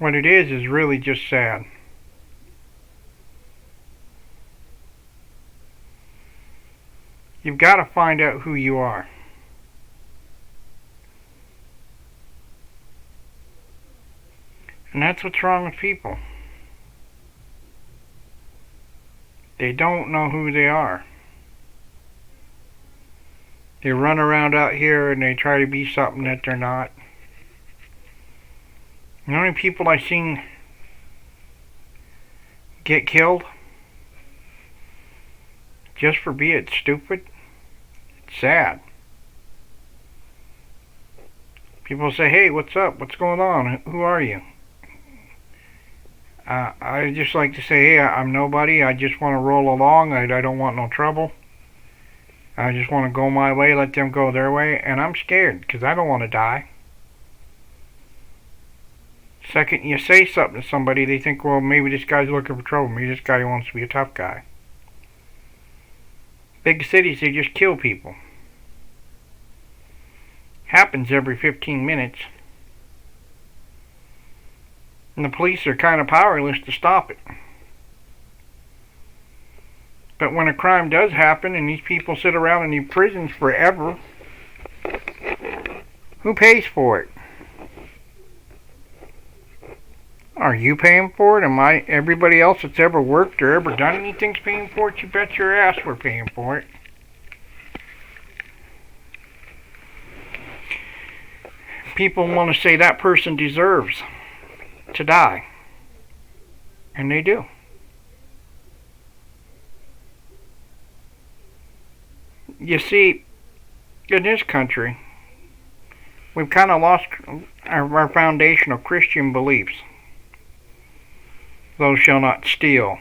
What it is really just sad. You've got to find out who you are. And that's what's wrong with people. They don't know who they are. They run around out here and they try to be something that they're not. The only people I've seen get killed just for being stupid, it's sad. People say, hey, what's up? What's going on? Who are you? I just like to say, hey, I'm nobody. I just want to roll along. I don't want no trouble. I just want to go my way, let them go their way. And I'm scared because I don't want to die. Second you say something to somebody, they think, well, maybe this guy's looking for trouble. Maybe this guy wants to be a tough guy. Big cities, they just kill people. Happens every 15 minutes. And the police are kind of powerless to stop it. But when a crime does happen and these people sit around in these prisons forever, who pays for it? Are you paying for it? Am I? Everybody else that's ever worked or ever done anything's paying for it? You bet your ass we're paying for it. People want to say that person deserves to die. And they do. You see, in this country, we've kind of lost our foundational Christian beliefs. Thou shalt not steal.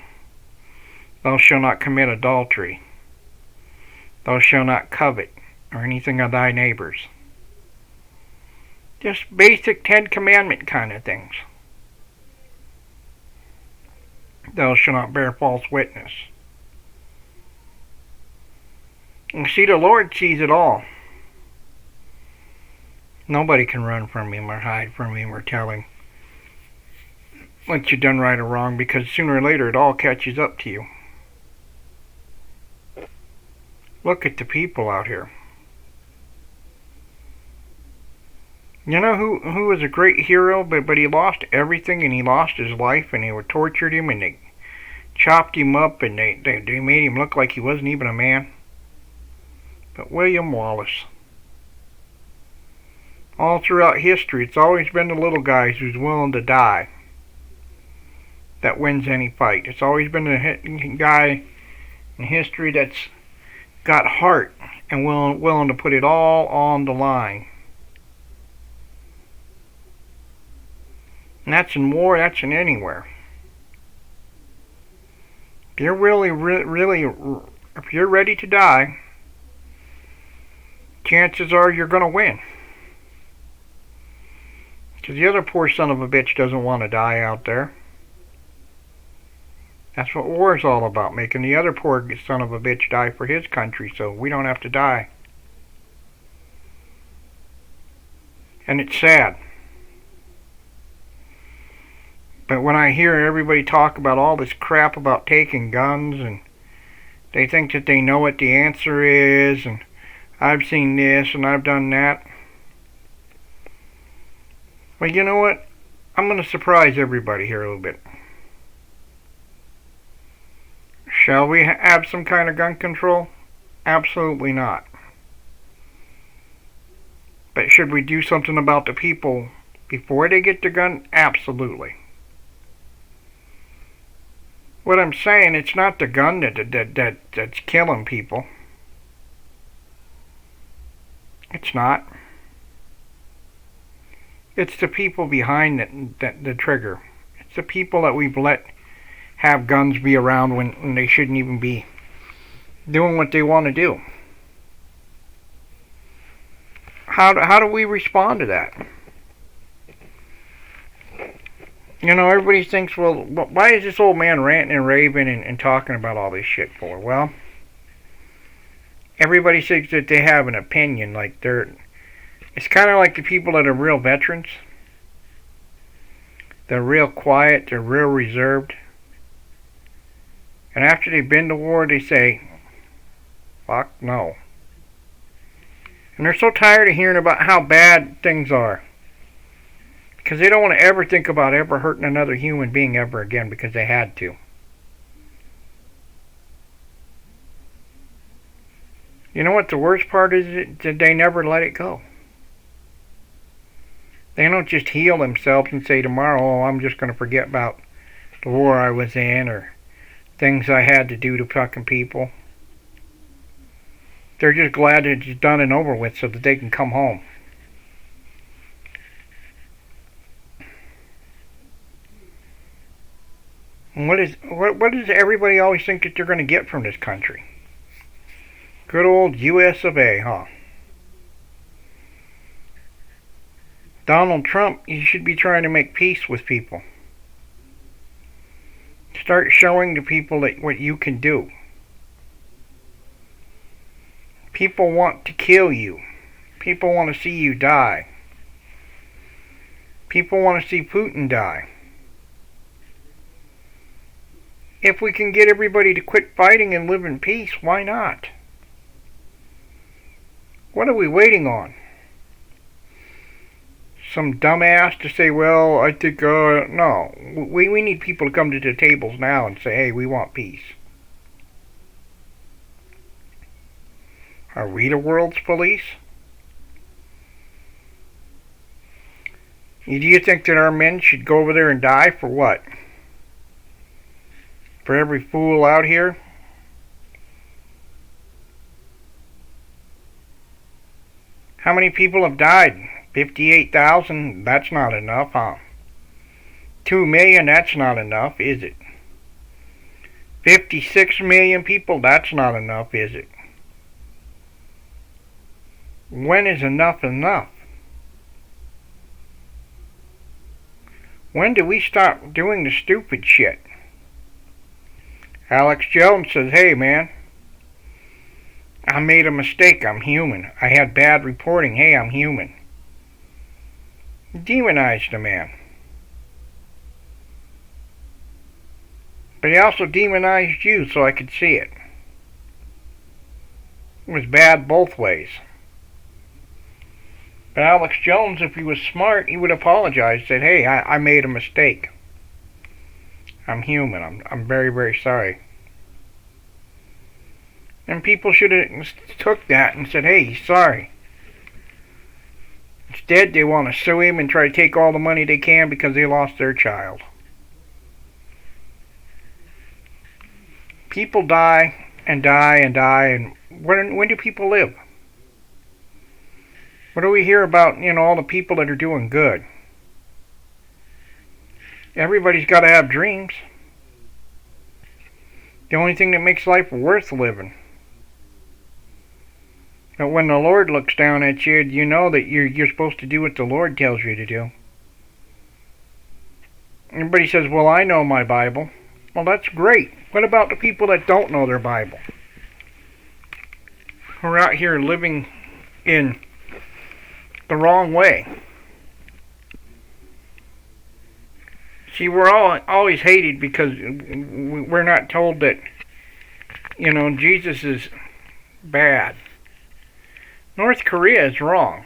Thou shalt not commit adultery. Thou shalt not covet, or anything of thy neighbors. Just basic Ten Commandment kind of things. Thou shalt not bear false witness. And see, the Lord sees it all. Nobody can run from Him or hide from Him or tell Him what you've done right or wrong, because sooner or later it all catches up to you. Look at the people out here. You know who was a great hero, but he lost everything, and he lost his life, and they tortured him, and they chopped him up, and they made him look like he wasn't even a man? But William Wallace. All throughout history, it's always been the little guys who's willing to die that wins any fight. It's always been the guy in history that's got heart and willing to put it all on the line. And that's in war, that's in anywhere. If you're really, if you're ready to die, chances are you're going to win. Because the other poor son of a bitch doesn't want to die out there. That's what war is all about, making the other poor son of a bitch die for his country so we don't have to die. And it's sad. But when I hear everybody talk about all this crap about taking guns, and they think that they know what the answer is, and I've seen this and I've done that. Well, you know what? I'm going to surprise everybody here a little bit. Shall we have some kind of gun control? Absolutely not. But should we do something about the people before they get the gun? Absolutely. What I'm saying, it's not the gun that's killing people. It's not. It's the people behind the trigger. It's the people that we've let have guns be around when they shouldn't even be doing what they want to do. How do we respond to that? You know, everybody thinks, well, why is this old man ranting and raving and talking about all this shit for? Well, everybody thinks that they have an opinion, like it's kind of like the people that are real veterans. They're real quiet, they're real reserved. And after they've been to war, they say, fuck no. And they're so tired of hearing about how bad things are. Because they don't want to ever think about ever hurting another human being ever again because they had to. You know what the worst part is? That they never let it go. They don't just heal themselves and say tomorrow, oh, I'm just going to forget about the war I was in or things I had to do to fucking people. They're just glad it's done and over with so that they can come home. And what does everybody always think that they're going to get from this country? Good old US of A, huh? Donald Trump, you should be trying to make peace with people. Start showing the people that what you can do. People want to kill you. People want to see you die. People want to see Putin die. If we can get everybody to quit fighting and live in peace, why not? What are we waiting on? Some dumbass to say, well, I think, no. We need people to come to the tables now and say, hey, we want peace. Are we the world's police? Do you think that our men should go over there and die for what? For every fool out here? How many people have died? 58,000? That's not enough, huh? 2 million? That's not enough, is it? 56 million people? That's not enough, is it? When is enough enough? When do we stop doing the stupid shit? Alex Jones says, hey man, I made a mistake, I'm human. I had bad reporting, hey, I'm human. Demonized the man. But he also demonized you so I could see it. It was bad both ways. But Alex Jones, if he was smart, he would apologize, said, hey, I made a mistake. I'm human. I'm very, very sorry. And people should have took that and said, hey, he's sorry. Instead, they want to sue him and try to take all the money they can because they lost their child. People die and die and die, and when do people live? What do we hear about, all the people that are doing good? Everybody's got to have dreams. The only thing that makes life worth living. But when the Lord looks down at you, you know that you're supposed to do what the Lord tells you to do. Everybody says, well, I know my Bible. Well, that's great. What about the people that don't know their Bible? Who are out here living in the wrong way. See, we're always hated because we're not told that, Jesus is bad. North Korea is wrong.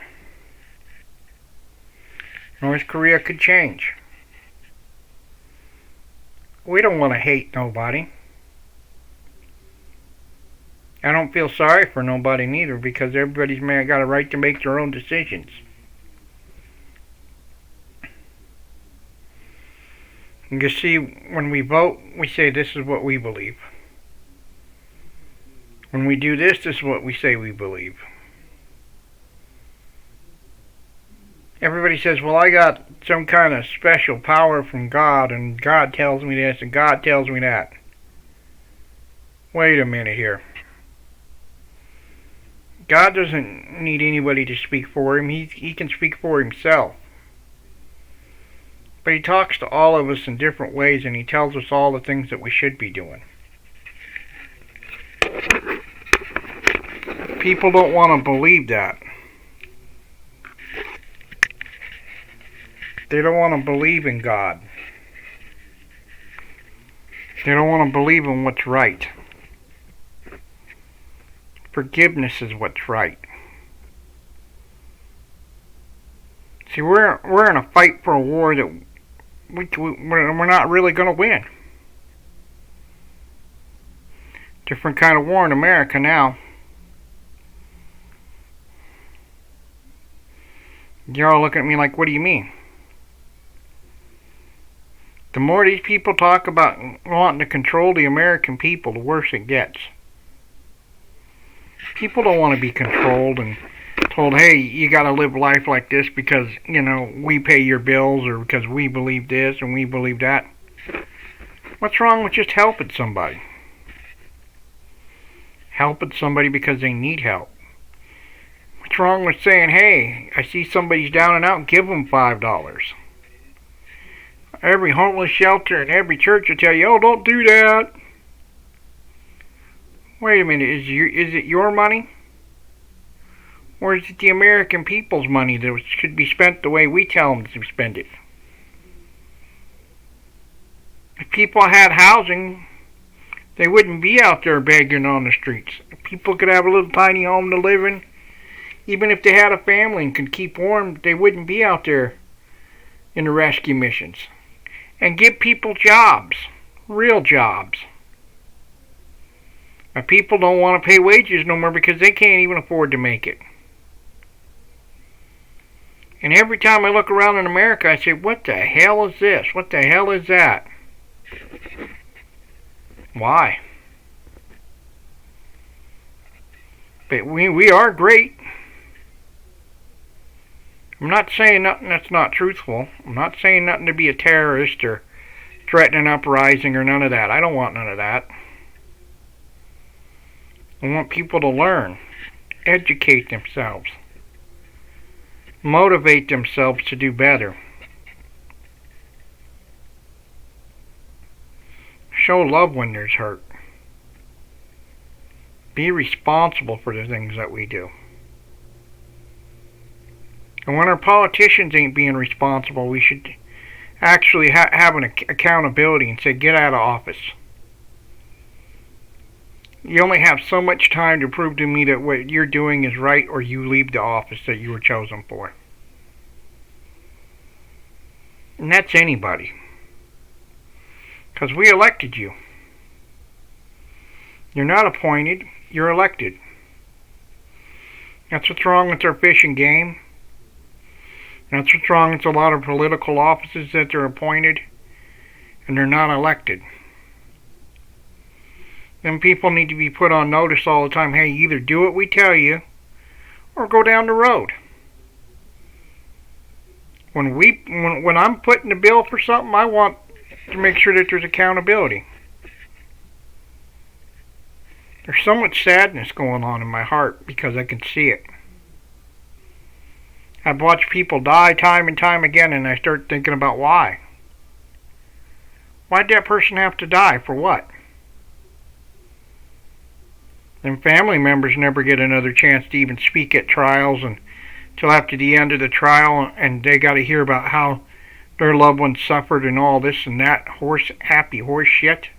North Korea could change. We don't want to hate nobody. I don't feel sorry for nobody neither because everybody's got a right to make their own decisions. You see, when we vote, we say this is what we believe. When we do this, this is what we say we believe. Everybody says, well, I got some kind of special power from God, and God tells me this, and God tells me that. Wait a minute here. God doesn't need anybody to speak for him. He can speak for himself. But he talks to all of us in different ways, and he tells us all the things that we should be doing. People don't want to believe that. They don't want to believe in God. They don't want to believe in what's right. Forgiveness is what's right. See, we're in a fight for a war that we're not really going to win. Different kind of war in America now. You're all looking at me like, what do you mean? The more these people talk about wanting to control the American people, the worse it gets. People don't want to be controlled and told, hey, you got to live life like this because, we pay your bills or because we believe this and we believe that. What's wrong with just helping somebody? Helping somebody because they need help. What's wrong with saying, hey, I see somebody's down and out, give them $5? Every homeless shelter and every church will tell you, oh, don't do that. Wait a minute, is it your money? Or is it the American people's money that should be spent the way we tell them to spend it? If people had housing, they wouldn't be out there begging on the streets. If people could have a little tiny home to live in, even if they had a family and could keep warm, they wouldn't be out there in the rescue missions. And give people jobs, real jobs. But people don't want to pay wages no more because they can't even afford to make it. And every time I look around in America, I say, what the hell is this? What the hell is that? Why? But we are great. I'm not saying nothing that's not truthful. I'm not saying nothing to be a terrorist or threaten an uprising or none of that. I don't want none of that. I want people to learn, educate themselves, motivate themselves to do better. Show love when there's hurt. Be responsible for the things that we do. And when our politicians ain't being responsible, we should actually have an accountability and say, get out of office. You only have so much time to prove to me that what you're doing is right, or you leave the office that you were chosen for. And that's anybody. Because we elected you. You're not appointed, you're elected. That's what's wrong with our fishing game. That's what's wrong with a lot of political offices that they're appointed and they're not elected. Then people need to be put on notice all the time. Hey, either do what we tell you or go down the road. When I'm putting the bill for something, I want to make sure that there's accountability. There's so much sadness going on in my heart because I can see it. I've watched people die time and time again, and I start thinking about why. Why'd that person have to die? For what? Then family members never get another chance to even speak at trials until after the end of the trial, and they got to hear about how their loved ones suffered and all this and that happy horse shit.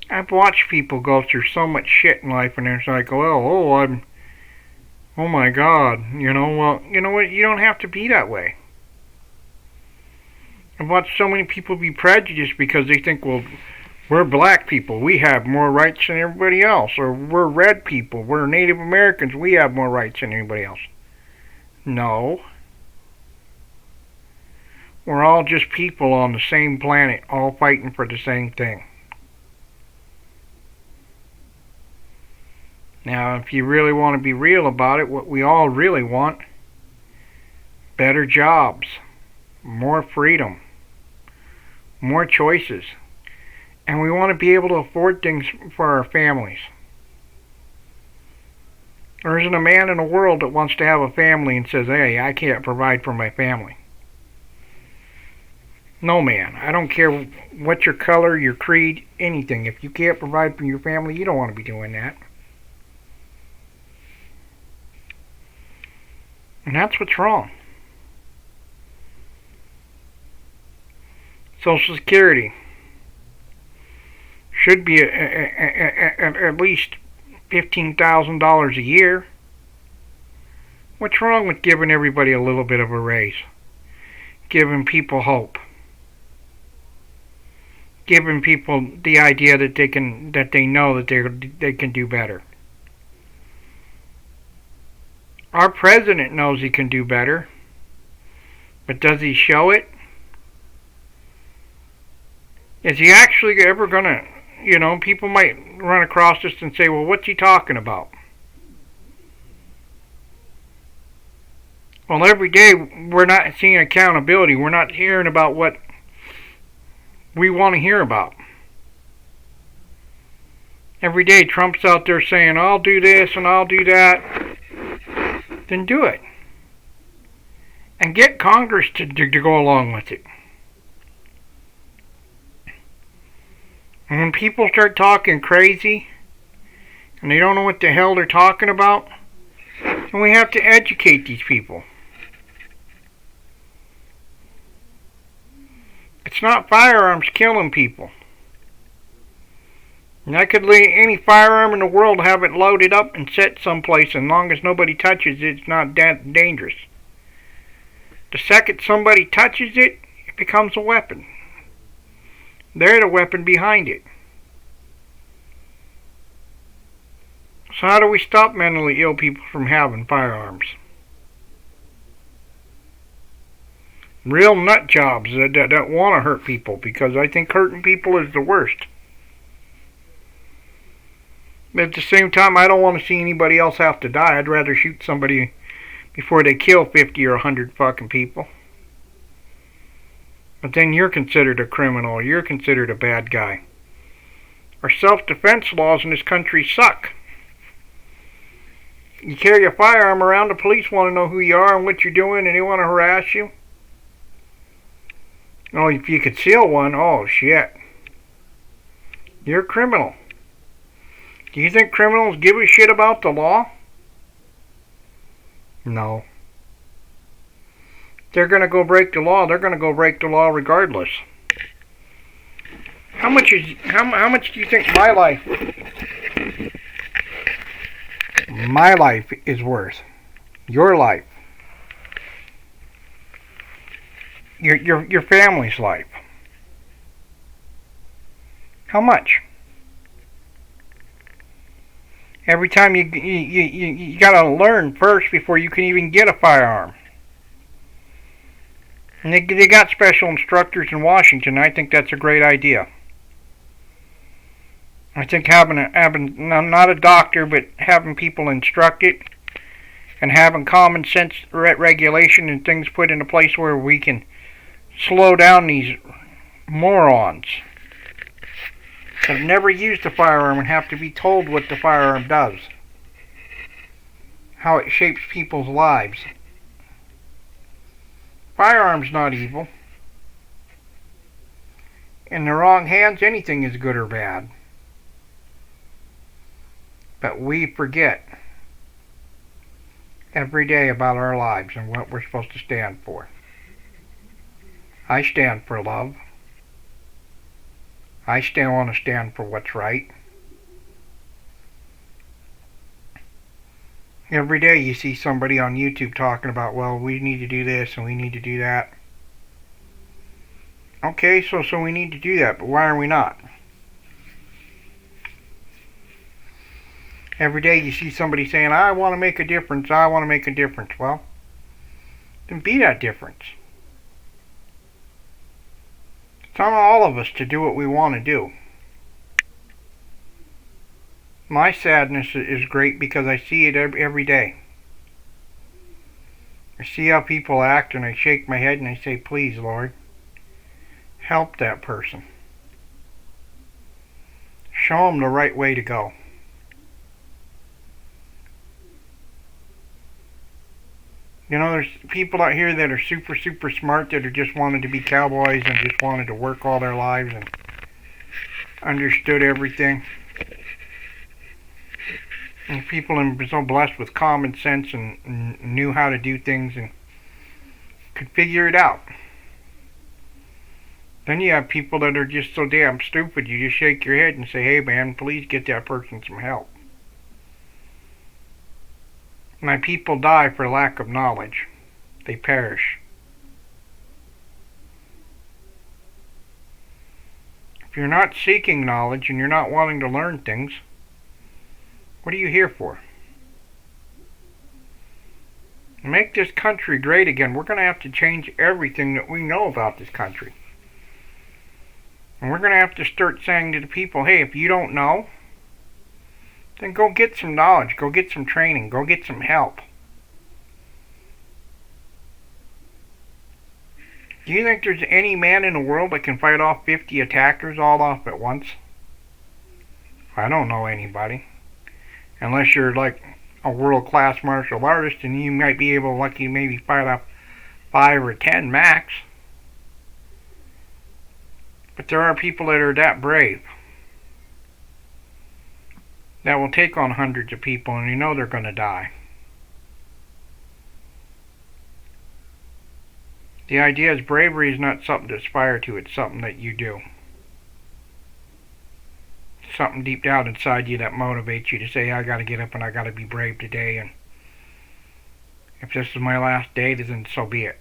I've watched people go through so much shit in life, and it's like, oh my God, well, you know what, you don't have to be that way. I've watched so many people be prejudiced because they think, well, we're black people, we have more rights than everybody else, or we're red people, we're Native Americans, we have more rights than anybody else. No. We're all just people on the same planet, all fighting for the same thing. Now, if you really want to be real about it, what we all really want, better jobs, more freedom, more choices, and we want to be able to afford things for our families. There isn't a man in the world that wants to have a family and says, hey, I can't provide for my family. No man. I don't care what your color, your creed, anything. If you can't provide for your family, you don't want to be doing that. And that's what's wrong. Social Security. should be at least $15,000 a year. What's wrong with giving everybody a little bit of a raise? Giving people hope. Giving people the idea that they know that they can do better. Our president knows he can do better, but does he show it? Is he actually ever gonna, people might run across this and say, well, what's he talking about? Well, every day we're not seeing accountability. We're not hearing about what we want to hear about. Every day Trump's out there saying, I'll do this and I'll do that. Then do it. And get Congress to go along with it. And when people start talking crazy and they don't know what the hell they're talking about, then we have to educate these people. It's not firearms killing people. And I could lay any firearm in the world, have it loaded up and set someplace, and as long as nobody touches it, it's not that dangerous. The second somebody touches it, it becomes a weapon. They're the weapon behind it. So how do we stop mentally ill people from having firearms? Real nut jobs that want to hurt people, because I think hurting people is the worst. But at the same time, I don't want to see anybody else have to die. I'd rather shoot somebody before they kill 50 or 100 fucking people. But then you're considered a criminal. You're considered a bad guy. Our self-defense laws in this country suck. You carry a firearm around, the police want to know who you are and what you're doing, and they want to harass you. Oh, if you conceal one, oh shit. You're a criminal. Do you think criminals give a shit about the law? No. They're going to go break the law. They're going to go break the law regardless. How much do you think my life is worth? Your life. Your family's life. How much? Every time you gotta learn first before you can even get a firearm. And they got special instructors in Washington. I think that's a great idea. I think having not a doctor, but having people instruct it, and having common sense regulation and things put into place where we can slow down these morons that have never used a firearm and have to be told what the firearm does, how it shapes people's lives. Firearm's not evil. In the wrong hands, anything is good or bad. But we forget every day about our lives and what we're supposed to stand for. I stand for love. I still want to stand for what's right. Every day you see somebody on YouTube talking about, well, we need to do this and we need to do that. Okay, so we need to do that, but why are we not? Every day you see somebody saying, I want to make a difference, I want to make a difference. Well, then be that difference. It's on all of us to do what we want to do. My sadness is great because I see it every day. I see how people act and I shake my head and I say, please, Lord, help that person. Show them the right way to go. You know, there's people out here that are super, super smart that are just wanted to be cowboys and just wanted to work all their lives and understood everything. And people are so blessed with common sense and knew how to do things and could figure it out. Then you have people that are just so damn stupid, you just shake your head and say, hey man, please get that person some help. My people die for lack of knowledge. They perish. If you're not seeking knowledge and you're not wanting to learn things, what are you here for? Make this country great again. We're going to have to change everything that we know about this country. And we're going to have to start saying to the people, hey, if you don't know, then go get some knowledge, go get some training, go get some help. Do you think there's any man in the world that can fight off 50 attackers all off at once? I don't know anybody. Unless you're like a world-class martial artist, and you might be able to lucky maybe fight off 5 or 10 max. But there are people that are that brave, that will take on hundreds of people, and you know they're going to die. The idea is bravery is not something to aspire to, it's something that you do. It's something deep down inside you that motivates you to say, I got to get up and I got to be brave today, and if this is my last day, then so be it.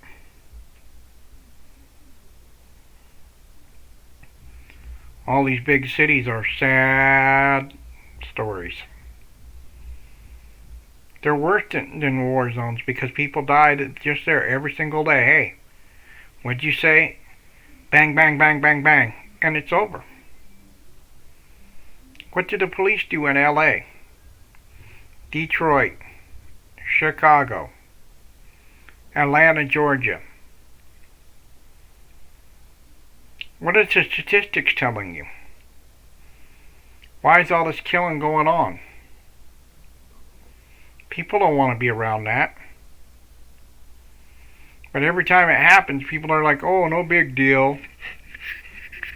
All these big cities are sad stories. They're worse than war zones because people die just there every single day. Hey, what'd you say? Bang, bang, bang, bang, bang. And it's over. What did the police do in LA? Detroit, Chicago, Atlanta, Georgia? What is the statistics telling you? Why is all this killing going on? People don't want to be around that. But every time it happens, people are like, oh, no big deal.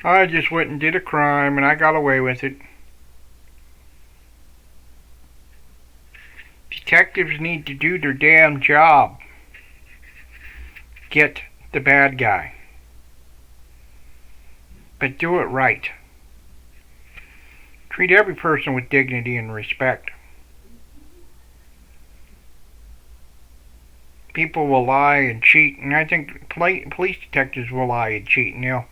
I just went and did a crime and I got away with it. Detectives need to do their damn job. Get the bad guy. But do it right. Treat every person with dignity and respect. People will lie and cheat, and I think police detectives will lie and cheat, and they'll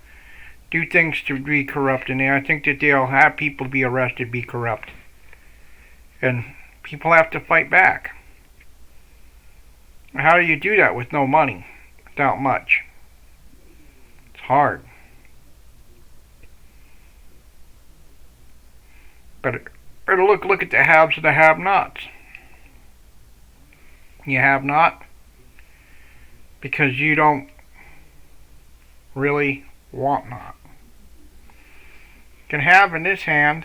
do things to be corrupt, and I think that they'll have people be arrested, be corrupt. And people have to fight back. How do you do that with no money? Without much? It's hard. But look at the haves and the have-nots. You have not because you don't really want not. You can have in this hand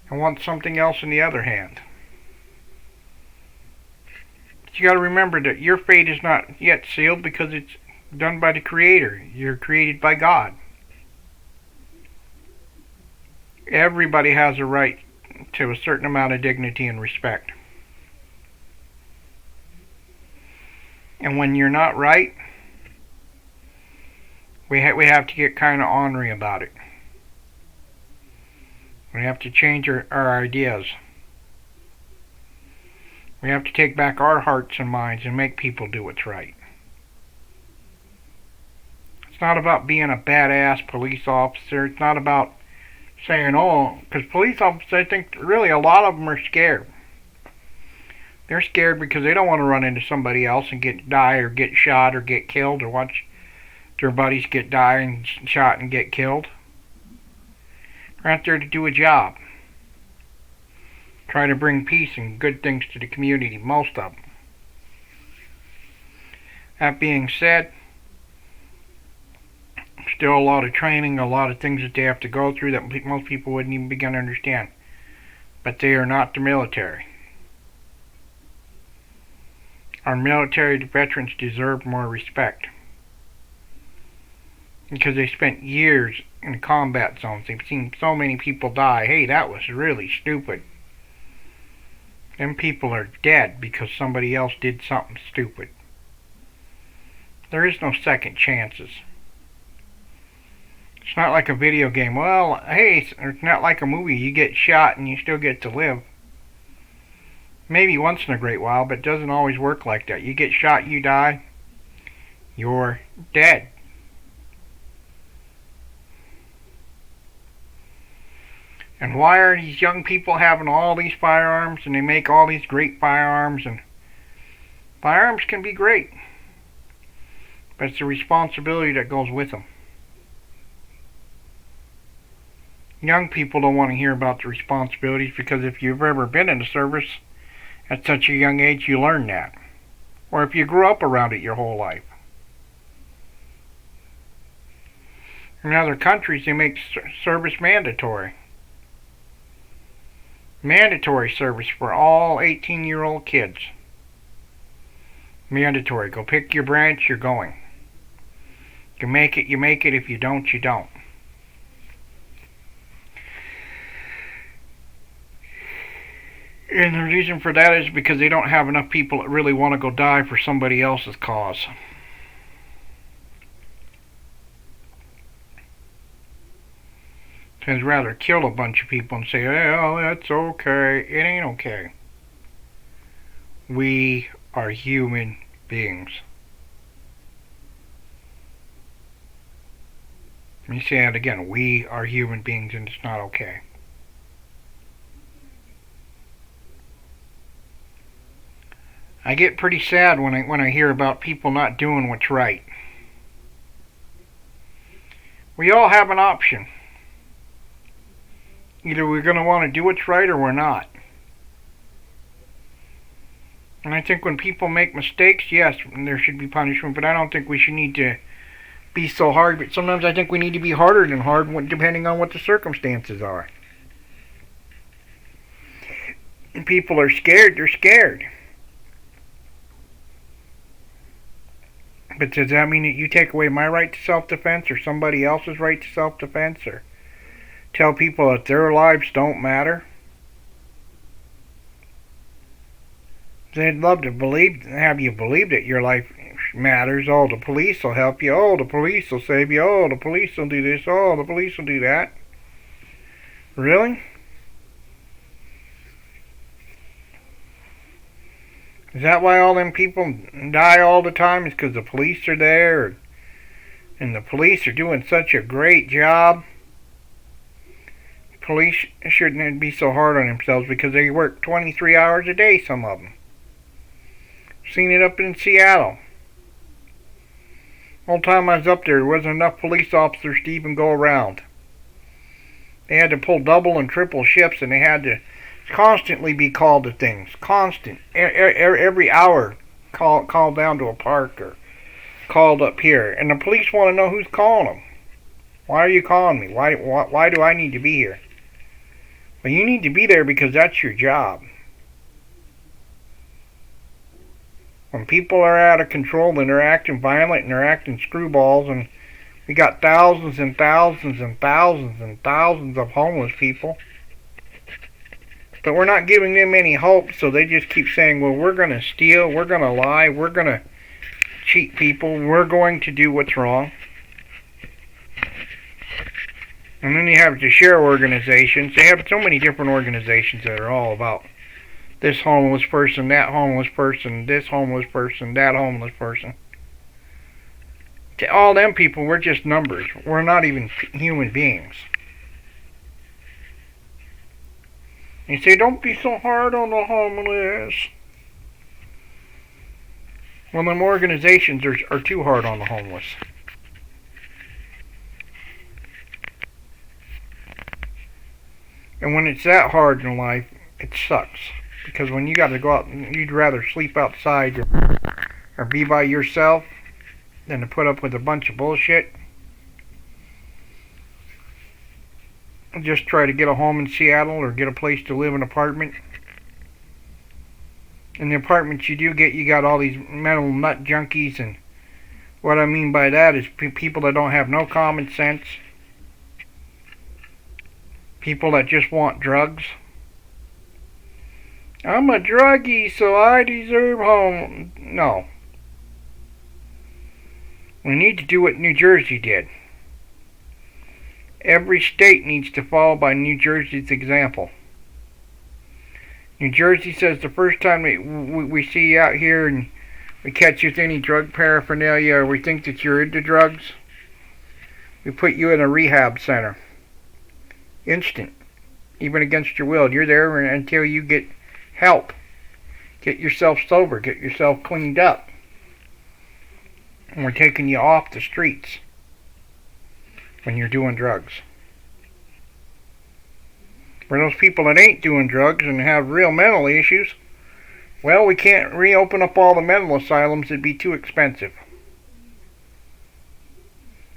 and want something else in the other hand. But you got to remember that your fate is not yet sealed because it's done by the Creator. You're created by God. Everybody has a right to a certain amount of dignity and respect. And when you're not right, we have to get kind of ornery about it. We have to change our ideas. We have to take back our hearts and minds and make people do what's right. It's not about being a badass police officer. It's not about saying, oh, because police officers, I think really a lot of them are scared. They're scared because they don't want to run into somebody else and die or get shot or get killed or watch their buddies die and shot and get killed. They're out there to do a job. Try to bring peace and good things to the community, most of them. That being said, still a lot of training, a lot of things that they have to go through that most people wouldn't even begin to understand. But they are not the military. Our military veterans deserve more respect. Because they spent years in combat zones. They've seen so many people die. Hey, that was really stupid. Them people are dead because somebody else did something stupid. There is no second chances. It's not like a video game. Well, hey, it's not like a movie. You get shot and you still get to live. Maybe once in a great while, but it doesn't always work like that. You get shot, you die, you're dead. And why are these young people having all these firearms, and they make all these great firearms? And firearms can be great, but it's the responsibility that goes with them. Young people don't want to hear about the responsibilities, because if you've ever been in the service at such a young age, you learn that. Or if you grew up around it your whole life. In other countries, they make service mandatory. Mandatory service for all 18-year-old kids. Mandatory. Go pick your branch, you're going. You make it, you make it. If you don't, you don't. And the reason for that is because they don't have enough people that really want to go die for somebody else's cause. They'd rather kill a bunch of people and say, oh, that's okay. It ain't okay. We are human beings. Let me say that again. We are human beings, and it's not okay. I get pretty sad when I hear about people not doing what's right. We all have an option. Either we're going to want to do what's right or we're not. And I think when people make mistakes, yes, there should be punishment, but I don't think we should need to be so hard. But sometimes I think we need to be harder than hard, depending on what the circumstances are. And people are scared, they're scared. But does that mean that you take away my right to self-defense or somebody else's right to self-defense, or tell people that their lives don't matter? They'd love to have you believe that your life matters. Oh, the police will help you. Oh, the police will save you. Oh, the police will do this. Oh, the police will do that. Really? Is that why all them people die all the time? Is because the police are there, and the police are doing such a great job? Police shouldn't be so hard on themselves, because they work 23 hours a day, some of them. Seen it up in Seattle. All the time I was up there wasn't enough police officers to even go around. They had to pull double and triple shifts, and they had to constantly be called to things. Constant. Every hour called down to a park or called up here. And the police want to know who's calling them. Why are you calling me? Why do I need to be here? Well, you need to be there because that's your job. When people are out of control and they're acting violent and they're acting screwballs, and we got thousands and thousands and thousands and thousands of homeless people, but we're not giving them any hope, so they just keep saying, well, we're going to steal, we're going to lie, we're going to cheat people, we're going to do what's wrong. And then you have the share organizations. They have so many different organizations that are all about this homeless person, that homeless person, this homeless person, that homeless person. To all them people, we're just numbers. We're not even human beings. You say, don't be so hard on the homeless. Well, them organizations are too hard on the homeless. And when it's that hard in life, it sucks. Because when you got to go out, you'd rather sleep outside or be by yourself than to put up with a bunch of bullshit. Just try to get a home in Seattle or get a place to live, an apartment. In the apartments you do get, you got all these mental nut junkies, and what I mean by that is people that don't have no common sense. People that just want drugs. I'm a druggie, so I deserve home. No. We need to do what New Jersey did. Every state needs to follow by New Jersey's example. New Jersey says the first time we see you out here and we catch you with any drug paraphernalia or we think that you're into drugs, we put you in a rehab center. Instant. Even against your will. You're there until you get help. Get yourself sober. Get yourself cleaned up. And we're taking you off the streets when you're doing drugs. For those people that ain't doing drugs and have real mental issues, well, we can't reopen up all the mental asylums. It'd be too expensive.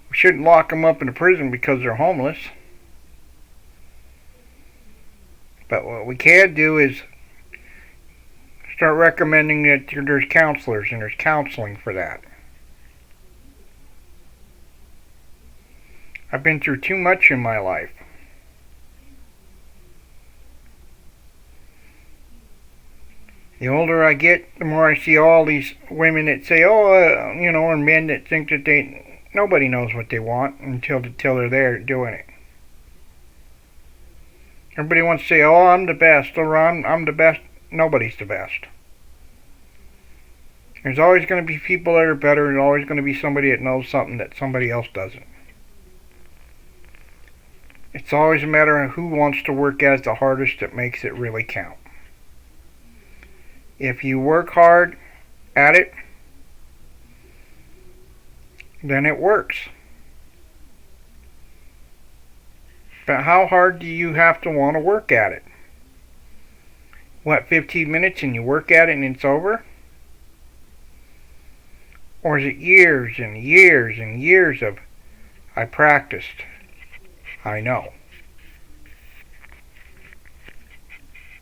We shouldn't lock them up in a prison because they're homeless. But what we can do is start recommending that there's counselors and there's counseling for that. I've been through too much in my life. The older I get, the more I see all these women that say, and men that think that nobody knows what they want until they're there doing it. Everybody wants to say, oh, I'm the best, or I'm the best. Nobody's the best. There's always going to be people that are better, and always going to be somebody that knows something that somebody else doesn't. It's always a matter of who wants to work as the hardest that makes it really count. If you work hard at it, then it works. But how hard do you have to want to work at it? What, 15 minutes and you work at it and it's over? Or is it years and years and years of, I practiced, I know.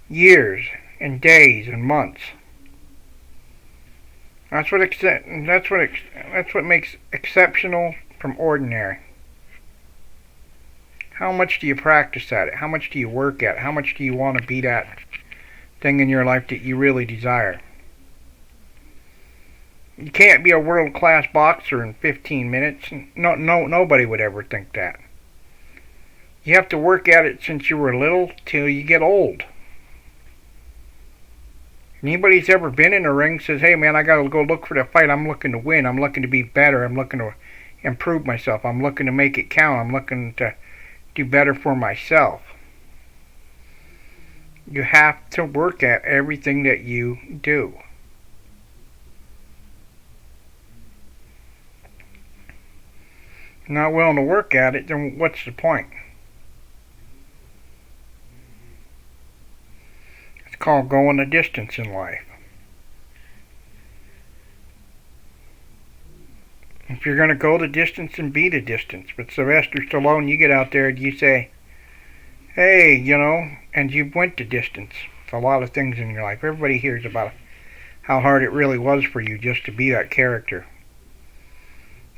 Years and days and months. That's what makes exceptional from ordinary. How much do you practice at it? How much do you work at it? How much do you want to be that thing in your life that you really desire? You can't be a world-class boxer in 15 minutes. Nobody would ever think that. You have to work at it since you were little till you get old. Anybody who's ever been in a ring says, hey man, I gotta go look for the fight. I'm looking to win. I'm looking to be better. I'm looking to improve myself. I'm looking to make it count. I'm looking to do better for myself. You have to work at everything that you do. If you're not willing to work at it, then what's the point? It's called going the distance in life. If you're going to go the distance, and be the distance. But Sylvester Stallone, you get out there and you say, hey, and you went the distance. It's a lot of things in your life. Everybody hears about how hard it really was for you just to be that character.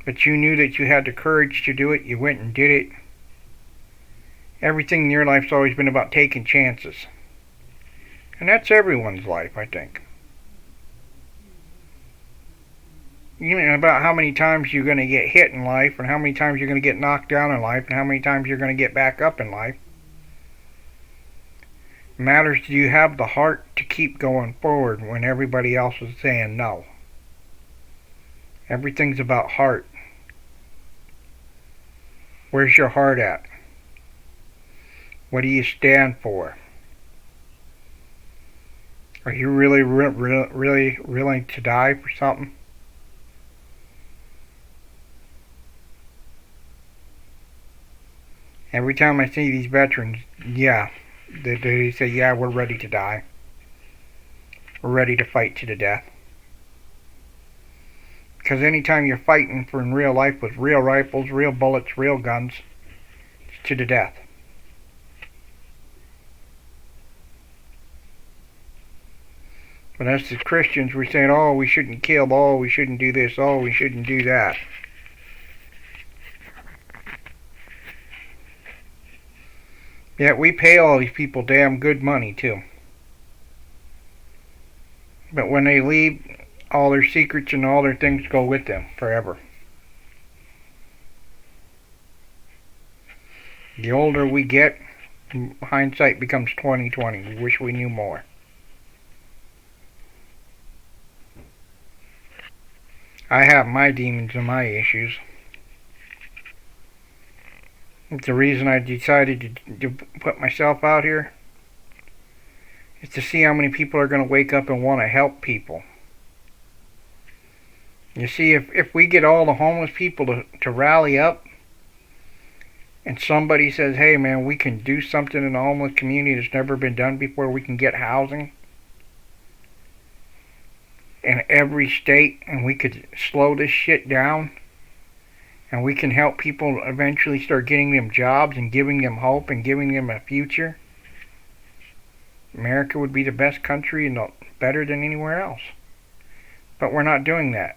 But you knew that you had the courage to do it. You went and did it. Everything in your life's always been about taking chances. And that's everyone's life, I think. You know about how many times you're going to get hit in life, and how many times you're going to get knocked down in life, and how many times you're going to get back up in life. It matters, do you have the heart to keep going forward when everybody else is saying no? Everything's about heart. Where's your heart at? What do you stand for? Are you really willing to die for something? Every time I see these veterans, they say, yeah, we're ready to die. We're ready to fight to the death. Because anytime you're fighting for in real life with real rifles, real bullets, real guns, it's to the death. But as the Christians, we're saying, oh, we shouldn't kill, oh, we shouldn't do this, oh, we shouldn't do that. Yet we pay all these people damn good money, too. But when they leave, all their secrets and all their things go with them forever. The older we get, hindsight becomes 20/20. We wish we knew more. I have my demons and my issues. The reason I decided to put myself out here is to see how many people are going to wake up and want to help people. You see, if we get all the homeless people to rally up, and somebody says, hey man, we can do something in the homeless community that's never been done before, we can get housing in every state, and we could slow this shit down, and we can help people eventually start getting them jobs and giving them hope and giving them a future, America would be the best country and better than anywhere else. But we're not doing that.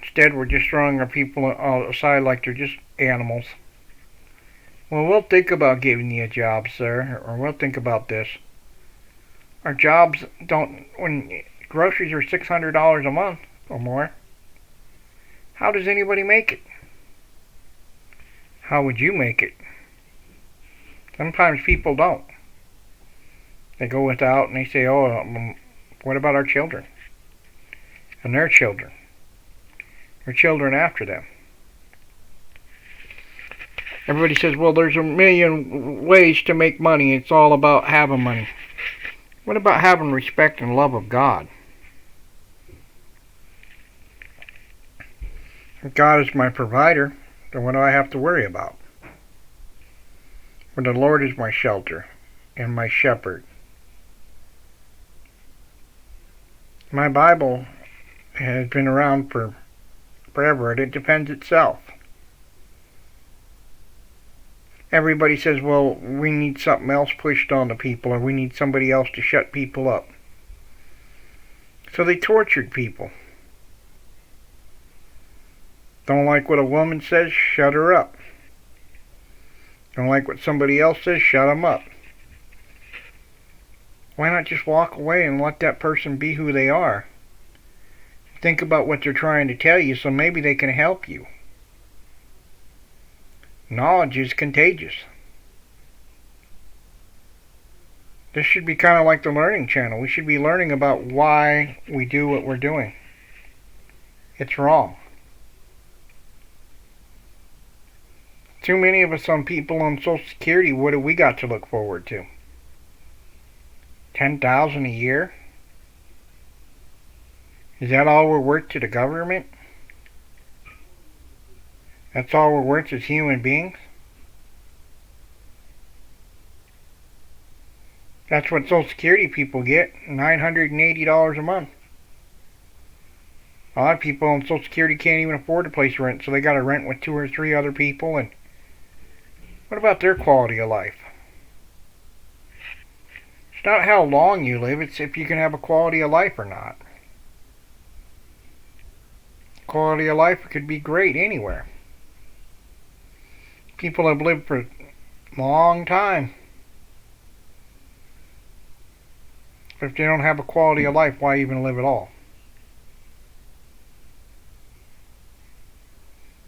Instead, we're just throwing our people aside like they're just animals. Well, we'll think about giving you a job, sir, or we'll think about this. Our jobs don't, when groceries are $600 a month or more, how does anybody make it? How would you make it? Sometimes people don't. They go without and they say, oh, what about our children? And their children? Their children after them. Everybody says, well, there's a million ways to make money. It's all about having money. What about having respect and love of God? If God is my provider, then what do I have to worry about? For the Lord is my shelter and my shepherd. My Bible has been around for forever, and it defends itself. Everybody says, well, we need something else pushed on the people, or we need somebody else to shut people up. So they tortured people. Don't like what a woman says, shut her up. Don't like what somebody else says, shut them up. Why not just walk away and let that person be who they are? Think about what they're trying to tell you, so maybe they can help you. Knowledge is contagious. This should be kind of like the Learning Channel. We should be learning about why we do what we're doing. It's wrong. Too many of us, some people on Social Security, what do we got to look forward to? $10,000 a year? Is that all we're worth to the government? That's all we're worth as human beings? That's what Social Security people get, $980 a month. A lot of people on Social Security can't even afford to place rent, so they got to rent with 2 or 3 other people. And what about their quality of life? It's not how long you live, it's if you can have a quality of life or not. Quality of life could be great anywhere. People have lived for a long time. But if they don't have a quality of life, why even live at all?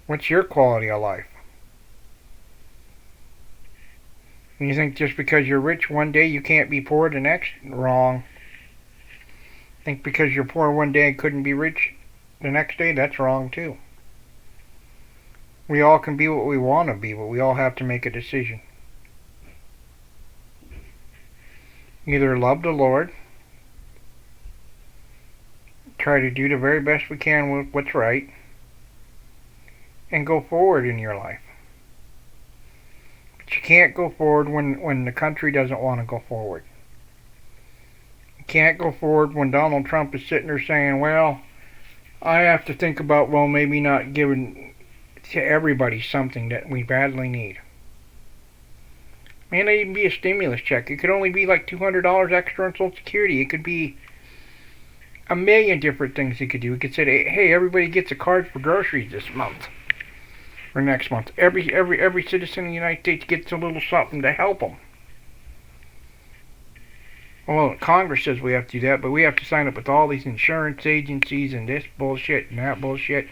What's your quality of life? And you think just because you're rich one day you can't be poor the next? Wrong. Think because you're poor one day and couldn't be rich the next day? That's wrong too. We all can be what we want to be, but we all have to make a decision. Either love the Lord, try to do the very best we can with what's right, and go forward in your life. But you can't go forward when the country doesn't want to go forward. You can't go forward when Donald Trump is sitting there saying, well, I have to think about, well, maybe not giving to everybody something that we badly need. May not even be a stimulus check. It could only be like $200 extra on Social Security. It could be a million different things he could do. He could say, hey, everybody gets a card for groceries this month or next month. Every citizen in the United States gets a little something to help them. Well, Congress says we have to do that, but we have to sign up with all these insurance agencies and this bullshit and that bullshit.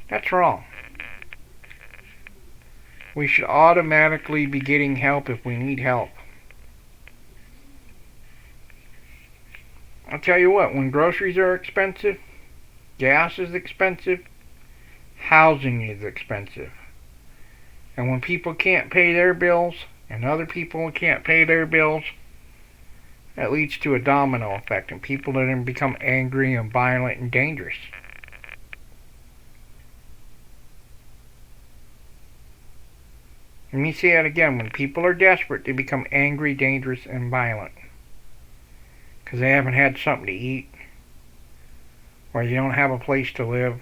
That's wrong. We should automatically be getting help if we need help. I'll tell you what, when groceries are expensive, gas is expensive, housing is expensive. And when people can't pay their bills, and other people can't pay their bills, that leads to a domino effect, and people then become angry and violent and dangerous. Let me say that again. When people are desperate, they become angry, dangerous, and violent. Because they haven't had something to eat, or they don't have a place to live.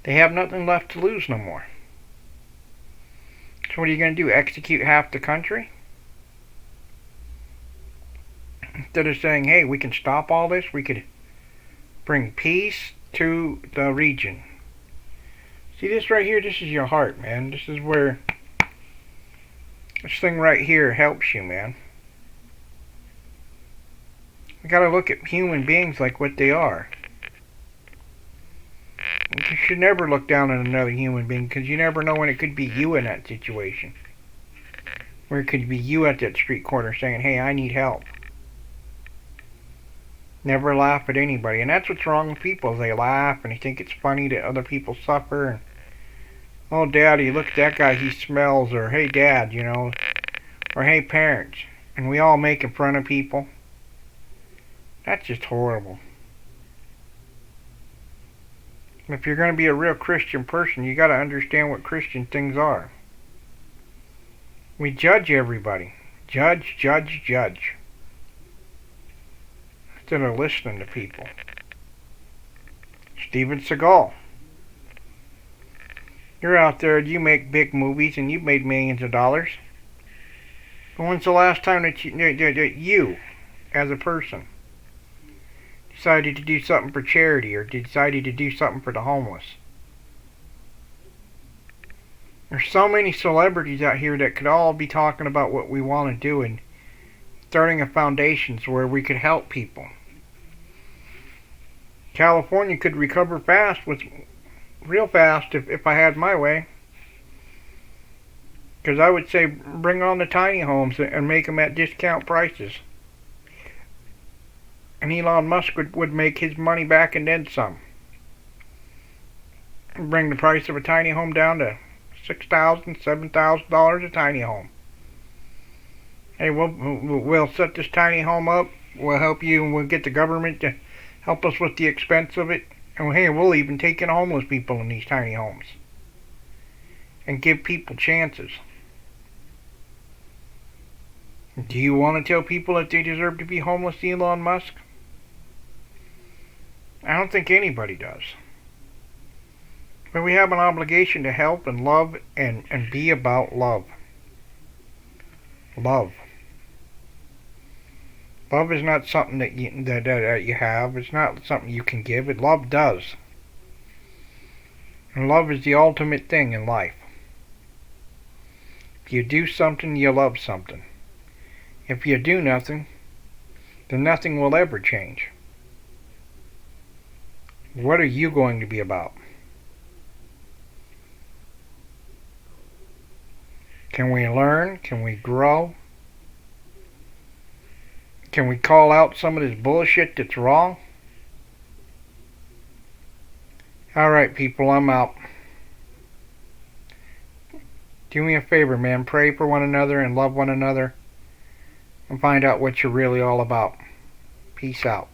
They have nothing left to lose no more. So what are you going to do? Execute half the country? Instead of saying, hey, we can stop all this, we could bring peace to the region. See this right here? This is your heart, man. This is where this thing right here helps you, man. We gotta look at human beings like what they are. You should never look down on another human being, because you never know when it could be you in that situation. Or it could be you at that street corner saying, hey, I need help. Never laugh at anybody. And that's what's wrong with people. They laugh and they think it's funny that other people suffer. And, oh, Daddy, look at that guy, he smells. Or, hey, Dad, you know. Or, hey, parents. And we all make fun of people. That's just horrible. If you're going to be a real Christian person, you got to understand what Christian things are. We judge everybody. Judge, judge, judge. Instead of listening to people. Steven Seagal. You're out there, you make big movies and you've made millions of dollars. But when's the last time that you as a person, decided to do something for charity or decided to do something for the homeless? There's so many celebrities out here that could all be talking about what we want to do and starting a foundation where we could help people. California could recover fast, real fast if I had my way. Because I would say bring on the tiny homes and make them at discount prices. And Elon Musk would make his money back and then some. Bring the price of a tiny home down to $6,000, $7,000 a tiny home. Hey, we'll set this tiny home up. We'll help you, and we'll get the government to help us with the expense of it. And hey, we'll even take in homeless people in these tiny homes. And give people chances. Do you want to tell people that they deserve to be homeless, Elon Musk? I don't think anybody does. But we have an obligation to help and love and be about love. Love. Love is not something that you have. It's not something you can give. Love does. And love is the ultimate thing in life. If you do something, you love something. If you do nothing, then nothing will ever change. What are you going to be about? Can we learn? Can we grow? Can we call out some of this bullshit that's wrong? Alright, people, I'm out. Do me a favor, man. Pray for one another and love one another. And find out what you're really all about. Peace out.